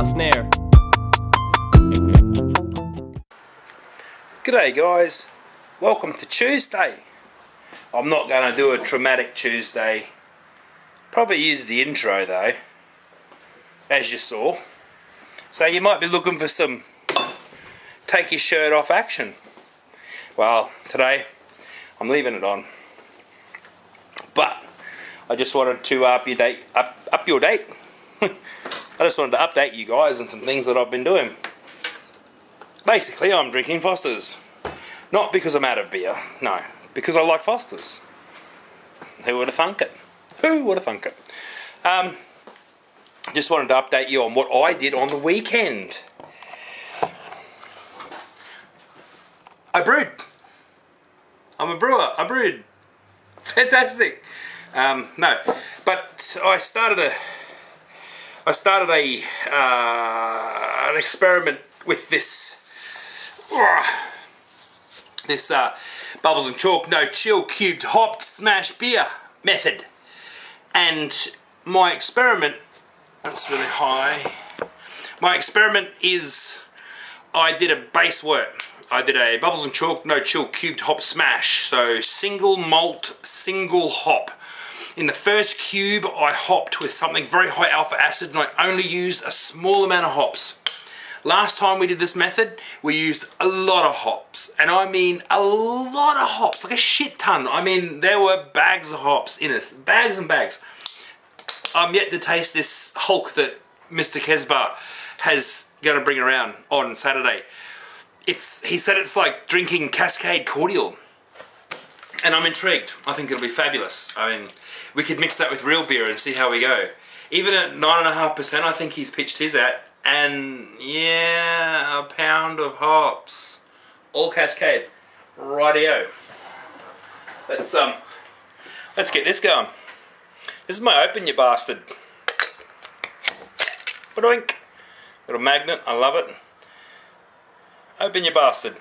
my snare. G'day guys, welcome to Tuesday. I'm not going to do a traumatic Tuesday. Probably use the intro though, as you saw. So you might be looking for some take your shirt off action. Well, today I'm leaving it on. But I just wanted to up your date. I just wanted to update you guys on some things that I've been doing. Basically, I'm drinking Foster's. Not because I'm out of beer, no, because I like Foster's. Who would have thunk it? Who would have thunk it? Just wanted to update you on what I did on the weekend. I brewed. I'm a brewer. I brewed. Fantastic. No, but I started an experiment with this bubbles and chalk no chill cubed hopped smash beer method, and my experiment, that's really high. My experiment is I did a base work. I did a bubbles and chalk no chill cubed hop smash, so single malt, single hop. In the first cube I hopped with something very high alpha acid, and I only used a small amount of hops. Last time we did this method, we used a lot of hops, and I mean a lot of hops, like a shit ton. I mean, there were bags of hops in it, bags and bags. I'm yet to taste this Hulk that Mr. Kesbar has going to bring around on Saturday. He said it's like drinking Cascade cordial, and I'm intrigued. I think it'll be fabulous. I mean, we could mix that with real beer and see how we go. Even at 9.5%, I think he's pitched his at. And yeah, a pound of hops, all Cascade. Rightio. Let's get this going. This is my open, you bastard. Ba-doink. Little magnet, I love it. Open, you bastard.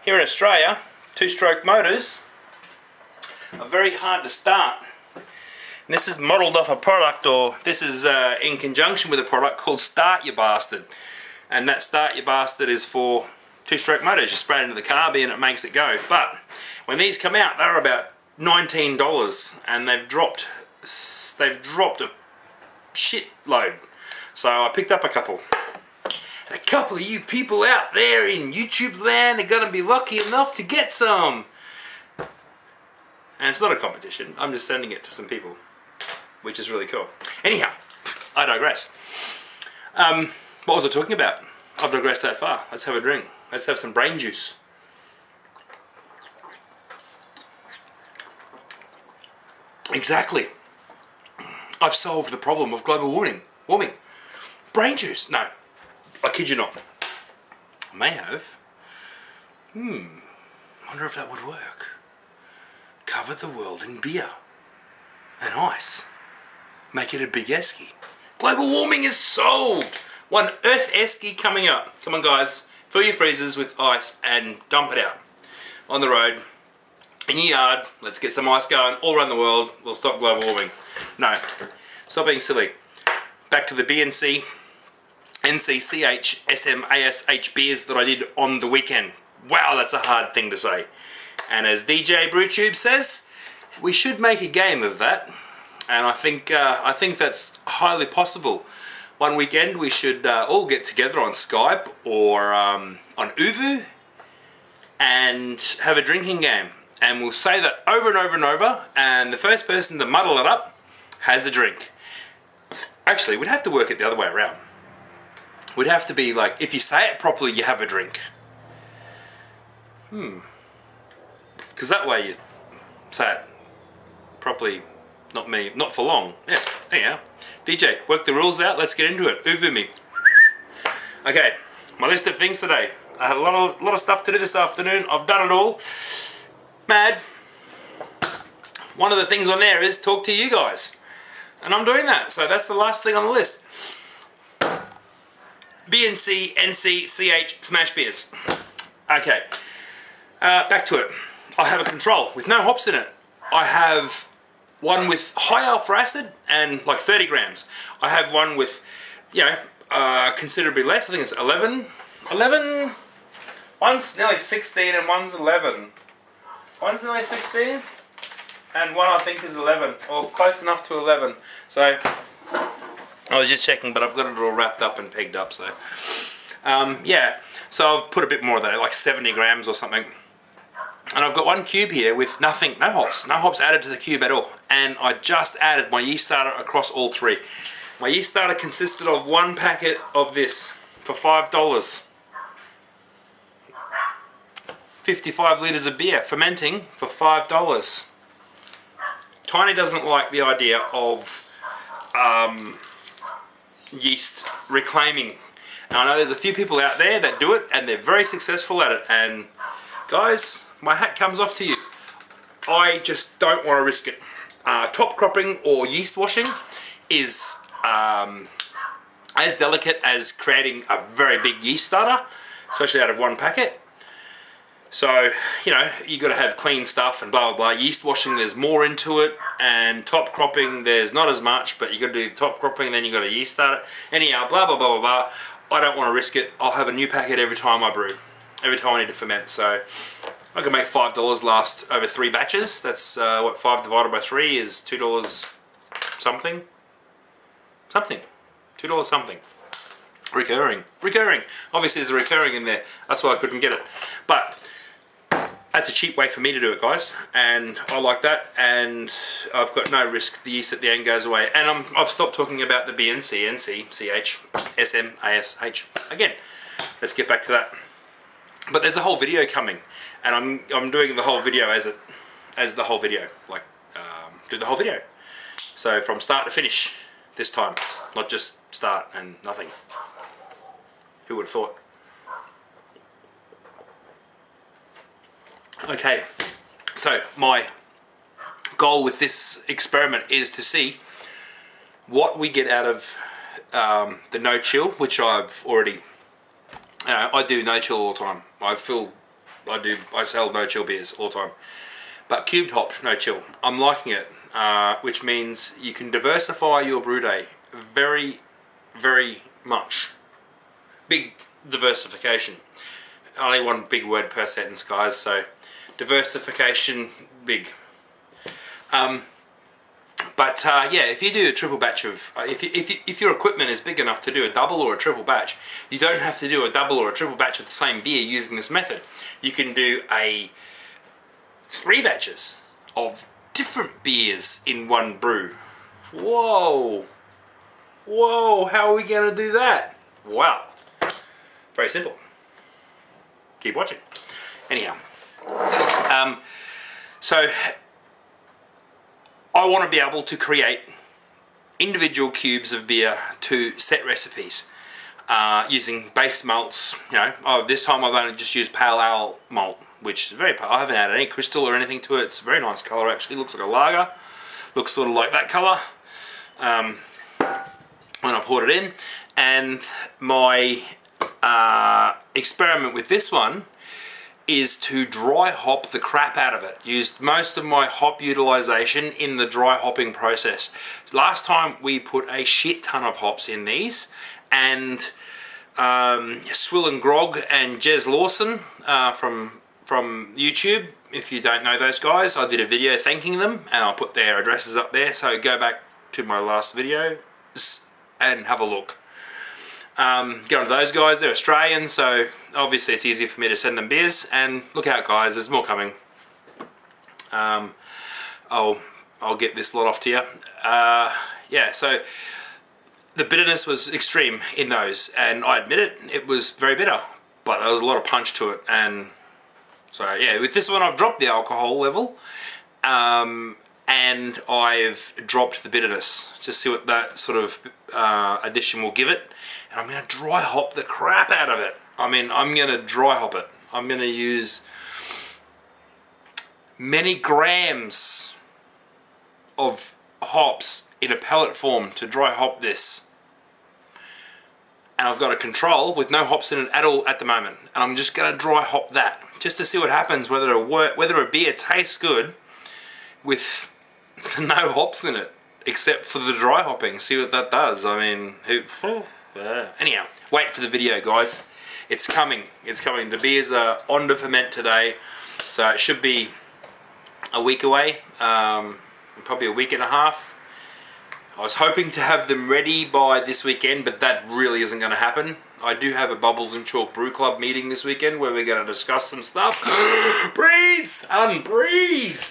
Here in Australia, two-stroke motors are very hard to start. And this is modelled off a product, or this is in conjunction with a product called Start Ya Bastard. And that Start Ya Bastard is for two-stroke motors. You spray it into the carby and it makes it go. But when these come out, they're about $19, and they've dropped a shit load. So I picked up a couple. And a couple of you people out there in YouTube land are going to be lucky enough to get some. And it's not a competition. I'm just sending it to some people, which is really cool. Anyhow, I digress. What was I talking about? I've digressed that far. Let's have a drink. Let's have some brain juice. Exactly. I've solved the problem of global warming. Brain juice. No, I kid you not. I may have. Wonder if that would work. Cover the world in beer and ice. Make it a big esky. Global warming is solved. One Earth esky coming up. Come on guys, fill your freezers with ice and dump it out on the road, in your yard. Let's get some ice going all around the world. We'll stop global warming. No, stop being silly. Back to the BNC, NCCH, SMASH beers that I did on the weekend. Wow, that's a hard thing to say. And as DJ Brewtube says, we should make a game of that. And I think that's highly possible. One weekend we should all get together on Skype or on Uvu and have a drinking game. And we'll say that over and over and over, and the first person to muddle it up has a drink. Actually, we'd have to work it the other way around. We'd have to be like, if you say it properly, you have a drink. Because that way you say it properly. Not for long. Yes, anyhow. DJ, work the rules out, let's get into it. Uvu me. Okay, my list of things today. I had a lot of stuff to do this afternoon. I've done it all. Mad. One of the things on there is talk to you guys. And I'm doing that, so that's the last thing on the list. BNC, NC, CH, smash beers. Okay, back to it. I have a control with no hops in it. I have one with high alpha acid and like 30 grams. I have one with, you know, considerably less. I think it's 11. 11? One's nearly 16 and one's 11. One's nearly 16 and one I think is 11, or close enough to 11. So I was just checking, but I've got it all wrapped up and pegged up. So yeah, so I've put a bit more of that, like 70 grams or something. And I've got one cube here with nothing, no hops added to the cube at all. And I just added my yeast starter across all three. My yeast starter consisted of one packet of this for $5. 55 litres of beer, fermenting for $5. Tiny doesn't like the idea of yeast reclaiming. And I know there's a few people out there that do it and they're very successful at it. And guys, my hat comes off to you. I just don't want to risk it. Top cropping or yeast washing is as delicate as creating a very big yeast starter, especially out of one packet. So, you know, you got to have clean stuff and blah blah blah. Yeast washing, there's more into it, and top cropping, there's not as much, but you got to do top cropping, then you got to yeast start it. Anyhow, blah blah blah blah blah. I don't want to risk it. I'll have a new packet every time I brew, every time I need to ferment. So I can make $5 last over 3 batches. That's what 5 divided by 3 is $2 something. Something. $2 something. Recurring. Obviously there's a recurring in there. That's why I couldn't get it. But that's a cheap way for me to do it, guys, and I like that, and I've got no risk. The yeast at the end goes away, and I've stopped talking about the BNC, NC, CH, SM, ASH. Again, let's get back to that. But there's a whole video coming, and I'm doing the whole video as the whole video, like do the whole video. So from start to finish this time, not just start and nothing. Who would have thought? Okay, so my goal with this experiment is to see what we get out of the no chill, which I've already, I do no chill all the time. I sell no chill beers all the time. But cubed hop, no chill, I'm liking it, which means you can diversify your brew day very, very much. Big diversification. Only one big word per sentence, guys, so diversification, big. But yeah, if you do a triple batch of, if your equipment is big enough to do a double or a triple batch, you don't have to do a double or a triple batch of the same beer using this method. You can do 3 batches of different beers in one brew. Whoa! Whoa, how are we going to do that? Wow. Very simple. Keep watching. Anyhow. So I want to be able to create individual cubes of beer to set recipes using base malts. You know, this time I've only just used pale ale malt, which is very. I haven't added any crystal or anything to it. It's a very nice color actually. Looks like a lager. Looks sort of like that color when I poured it in. And my experiment with this one is to dry hop the crap out of it. Used most of my hop utilization in the dry hopping process. Last time we put a shit ton of hops in these, and Swill and Grog and Jez Lawson from YouTube, if you don't know those guys, I did a video thanking them, and I'll put their addresses up there, so go back to my last video and have a look. Go to those guys, they're Australian, so obviously it's easier for me to send them beers, and look out guys, there's more coming. I'll get this lot off to you. Yeah, so the bitterness was extreme in those, and I admit it, it was very bitter, but there was a lot of punch to it, and so yeah, with this one I've dropped the alcohol level, and I've dropped the bitterness to see what that sort of addition will give it. And I'm going to dry hop the crap out of it. I mean, I'm going to dry hop it. I'm going to use many grams of hops in a pellet form to dry hop this. And I've got a control with no hops in it at all at the moment. And I'm just going to dry hop that just to see what happens, whether a beer tastes good with no hops in it, except for the dry hopping. See what that does. I mean, Anyhow, wait for the video, guys. It's coming. It's coming. The beers are on to ferment today, so it should be a week away, probably a week and a half. I was hoping to have them ready by this weekend, but that really isn't going to happen. I do have a Bubbles and Chalk Brew Club meeting this weekend where we're going to discuss some stuff. Breathe! Unbreathe!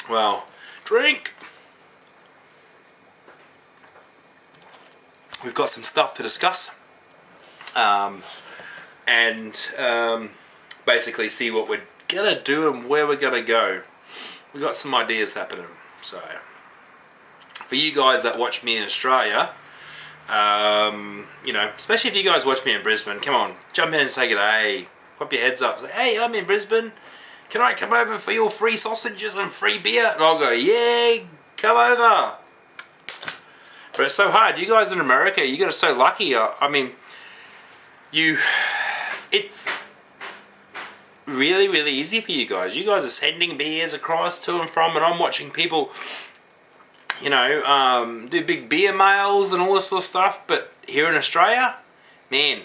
Well, drink! We've got some stuff to discuss. Basically see what we're going to do and where we're going to go. We've got some ideas happening. So, for you guys that watch me in Australia, you know, especially if you guys watch me in Brisbane, come on, jump in and say good day, pop your heads up, say, hey, I'm in Brisbane, can I come over for your free sausages and free beer? And I'll go, yeah, come over. But it's so hard. You guys in America, you guys are so lucky. I mean, it's really, really easy for you guys. You guys are sending beers across to and from, and I'm watching people, you know, do big beer mails and all this sort of stuff. But here in Australia, man,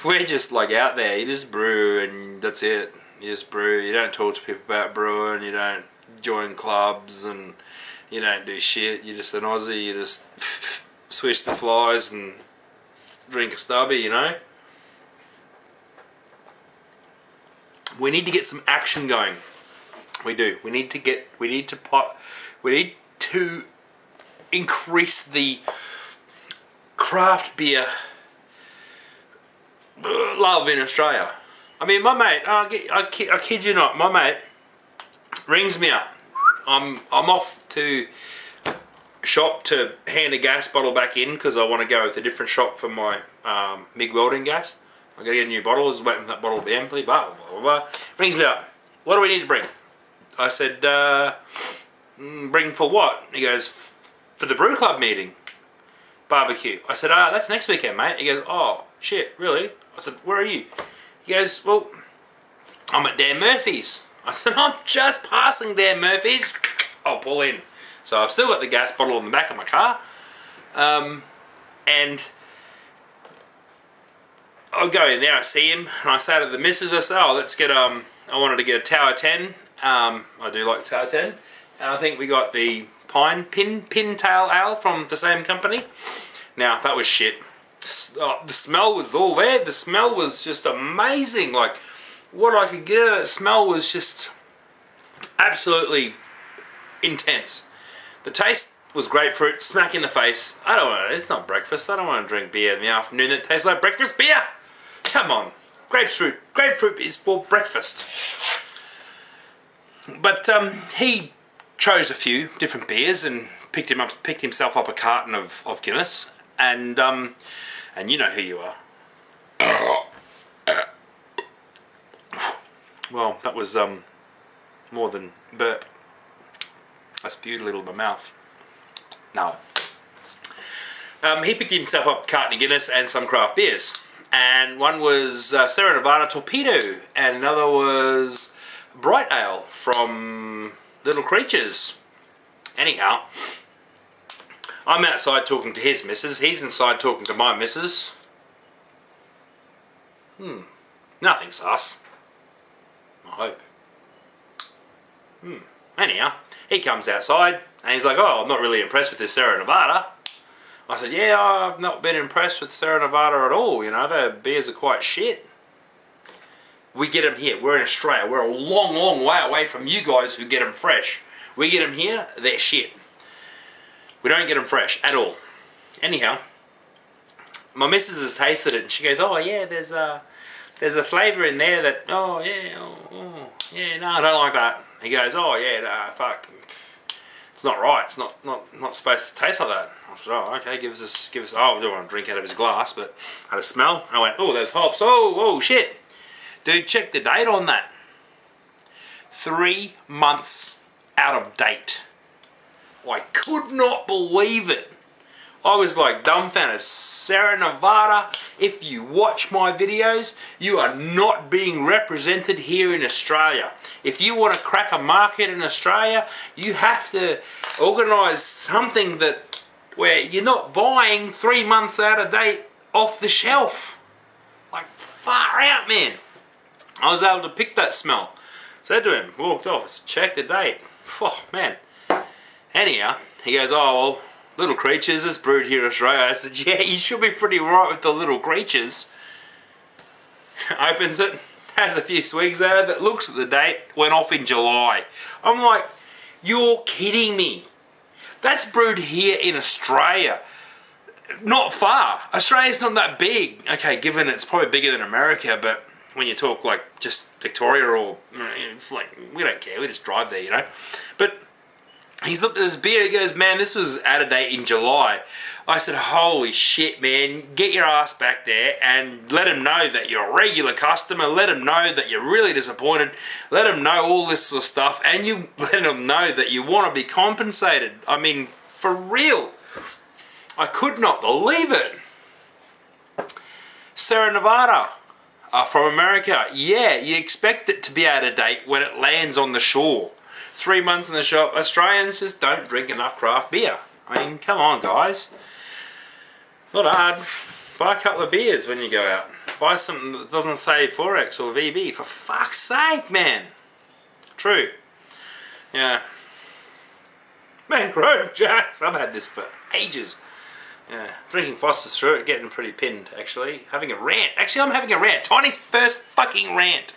we're just like out there. You just brew and that's it. You just brew. You don't talk to people about brewing. You don't join clubs and you don't do shit. You're just an Aussie. You just swish the flies and drink a stubby, you know. We need to get some action going. We do. We need to increase the craft beer love in Australia. I mean, my mate, I kid you not, my mate rings me up. I'm off to shop to hand a gas bottle back in because I want to go with a different shop for my MIG welding gas. I got to get a new bottle. I was waiting for that bottle to be empty. Blah, blah, blah, blah. Rings me up. What do we need to bring? I said, bring for what? He goes, for the brew club meeting. Barbecue. I said, that's next weekend, mate. He goes, oh, shit, really? I said, where are you? He goes, well, I'm at Dan Murphy's. I said, I'm just passing Dan Murphy's. I'll pull in. So I've still got the gas bottle in the back of my car. And I'll go in there, I see him, and I say to the missus, I say, oh, let's get, I wanted to get a Tower 10. I do like Tower 10. And I think we got the Pintail Ale from the same company. Now, that was shit. The smell was all there. The smell was just amazing. Like, what I could get out of the smell was just absolutely intense. The taste was grapefruit, smack in the face. I don't want it. It's not breakfast. I don't want to drink beer in the afternoon that tastes like breakfast beer. Come on. Grapefruit. Grapefruit is for breakfast. But he chose a few different beers and picked himself up a carton of Guinness. And you know who you are. Well, that was more than burp. I spewed a little in my mouth. No. He picked himself up a carton of Guinness and some craft beers. And one was Sierra Nevada Torpedo, and another was Bright Ale from Little Creatures. Anyhow, I'm outside talking to his missus. He's inside talking to my missus. Nothing sus. I hope. Anyhow, he comes outside and he's like, oh, I'm not really impressed with this Sierra Nevada. I said, yeah, I've not been impressed with Sierra Nevada at all. You know, their beers are quite shit. We get them here. We're in Australia. We're a long, long way away from you guys who get them fresh. We get them here, they're shit. We don't get them fresh at all. Anyhow, my missus has tasted it and she goes, oh yeah, there's a flavour in there that, oh yeah, yeah, no, I don't like that. He goes, oh yeah, nah, fuck. It's not right. It's not supposed to taste like that. I said, oh, okay, give us. Oh, I don't want to drink out of his glass, but I had a smell. I went, oh, there's hops. Oh, shit. Dude, check the date on that. 3 months out of date. I could not believe it. I was like dumbfounded. Sierra Nevada, if you watch my videos, you are not being represented here in Australia. If you want to crack a market in Australia, you have to organise something that where you're not buying 3 months out of date off the shelf. Like, far out, man. I was able to pick that smell. Said to him, walked off, I said, check the date. Oh, man. Anyhow, he goes, oh, well, little creatures is brewed here in Australia. I said, yeah, you should be pretty right with the little creatures. Opens it, has a few swigs out of it, looks at the date, went off in July. I'm like, you're kidding me. That's brewed here in Australia. Not far. Australia's not that big. Okay, given it's probably bigger than America, but when you talk like just Victoria or, it's like, we don't care, we just drive there, you know. But he's looked at this beer, he goes, man, this was out of date in July. I said, holy shit, man, get your ass back there and let him know that you're a regular customer, let him know that you're really disappointed, let him know all this sort of stuff, and you let him know that you want to be compensated. I mean, for real. I could not believe it. Sierra Nevada. From America, yeah, you expect it to be out of date when it lands on the shore. 3 months in the shop. Australians just don't drink enough craft beer. I mean, come on, guys. Not hard. Buy a couple of beers when you go out. Buy something that doesn't say Forex or VB. For fuck's sake, man. True. Yeah. Mangrove Jacks. I've had this for ages. Yeah, drinking Foster's through it, getting pretty pinned, actually. Having a rant. Actually, I'm having a rant. Tiny's first fucking rant.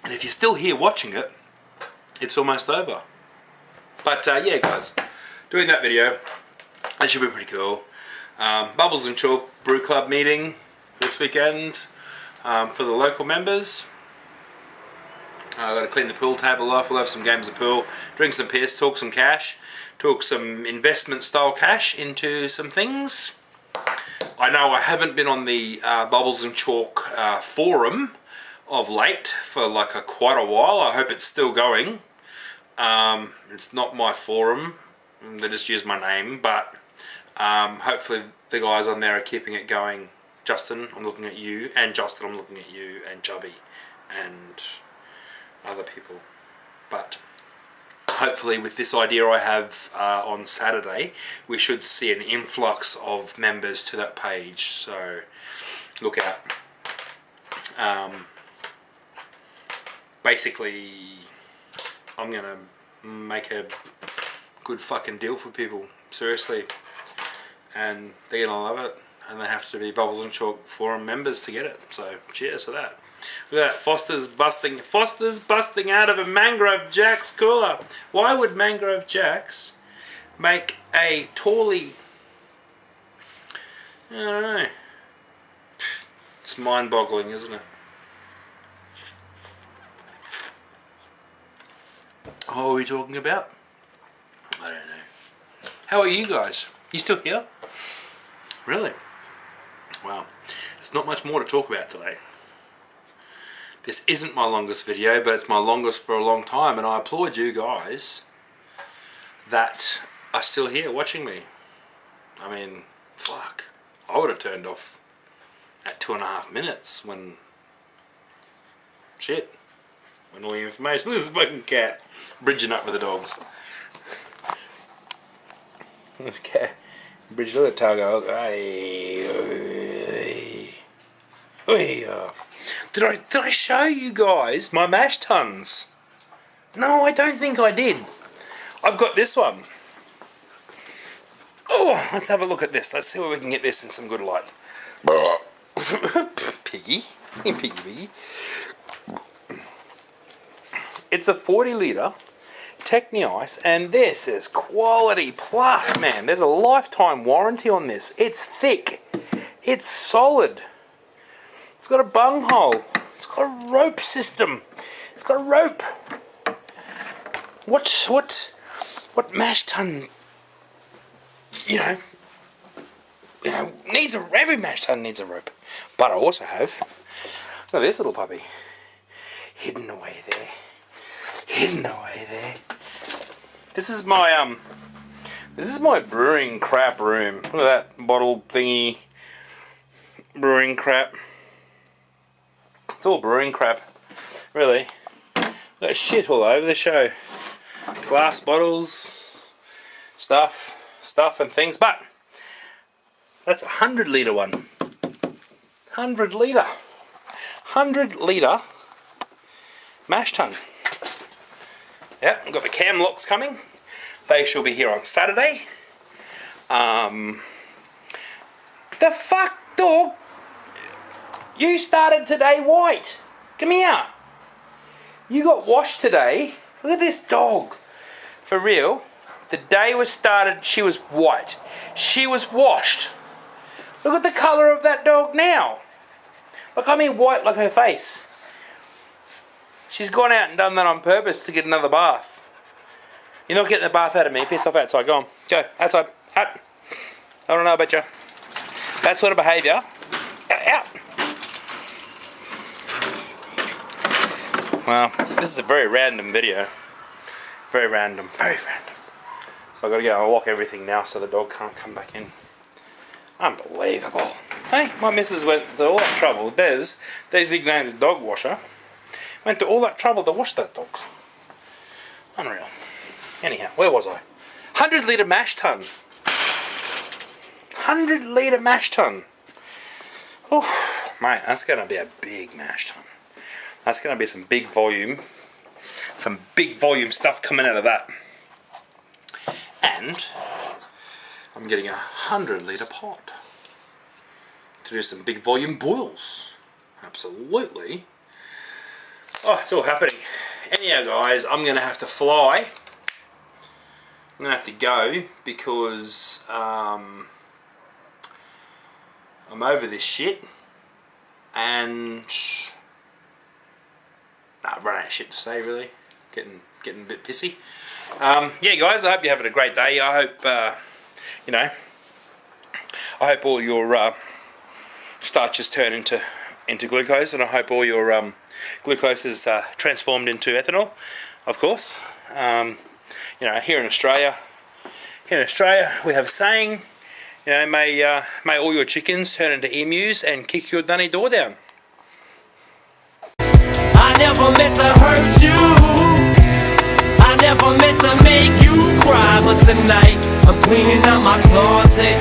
And if you're still here watching it, it's almost over. But, yeah, guys. Doing that video, that should be pretty cool. Bubbles and Chalk Brew Club meeting this weekend for the local members. I've got to clean the pool table off, we'll have some games of pool, drink some piss, talk some cash, talk some investment style cash into some things. I know I haven't been on the Bubbles and Chalk forum of late for like quite a while. I hope it's still going. It's not my forum, they just use my name, but hopefully the guys on there are keeping it going. Justin, I'm looking at you, and Justin, I'm looking at you, and Chubby, and other people. But hopefully with this idea I have on Saturday, we should see an influx of members to that page, so look out. Basically I'm gonna make a good fucking deal for people, seriously, and they're gonna love it, and they have to be Bubbles and Chalk forum members to get it, so cheers to that. Look at that, Foster's busting out of a Mangrove Jack's cooler. Why would Mangrove Jack's make a Tawley? I don't know. It's mind-boggling, isn't it? What are we talking about? I don't know. How are you guys? You still here? Really? Wow. There's not much more to talk about today. This isn't my longest video, but it's my longest for a long time, and I applaud you guys that are still here watching me. I mean, fuck. I would have turned off at 2.5 minutes when... shit. When all the information... This is a fucking cat. Bridging up with the dogs. This cat. Bridge, look at the tail go. Did I show you guys my mash tuns? No, I don't think I did. I've got this one. Oh, let's have a look at this. Let's see where we can get this in some good light. Piggy. Piggy. It's a 40 litre Techni Ice, and this is quality plus, man. There's a lifetime warranty on this. It's thick. It's solid. It's got a bung hole. It's got a rope system. It's got a rope. What mash tun, needs every mash tun needs a rope. But I also have, look at this little puppy. Hidden away there. Hidden away there. This is my brewing crap room. Look at that bottle thingy. Brewing crap. It's all brewing crap, really. Got shit all over the show. glass bottles, stuff and things. But that's a 100-litre one. 100-litre mash tun. Yep, I've got the cam locks coming. They shall be here on Saturday. The fuck, dog? You started today white. Come here. You got washed today. Look at this dog. For real, the day was started, she was white. She was washed. Look at the colour of that dog now. Look, I mean white like her face. She's gone out and done that on purpose to get another bath. You're not getting the bath out of me. Piss off outside. Go on. Go. Outside. Out. I don't know about you. That sort of behaviour. Out. Well, this is a very random video. Very random. Very random. So I've got to go and walk everything now so the dog can't come back in. Unbelievable. Hey, my missus went to all that trouble. Des, designated dog washer, went to all that trouble to wash that dog. Unreal. Anyhow, where was I? 100-litre mash tun. 100-litre mash tun. Oh, mate, that's going to be a big mash tun. That's going to be some big volume stuff coming out of that. And I'm getting a 100-litre pot to do some big volume boils. Absolutely. Oh, it's all happening. Anyhow, guys, I'm going to have to fly. I'm going to have to go because I'm over this shit. And I've run out of shit to say, really. Getting a bit pissy. Yeah, guys, I hope you're having a great day. I hope, you know, I hope all your starches turn into glucose, and I hope all your glucose is transformed into ethanol, of course. You know, here in Australia we have a saying, you know, may all your chickens turn into emus and kick your dunny door down. I never meant to hurt you, I never meant to make you cry, but tonight I'm cleaning out my closet.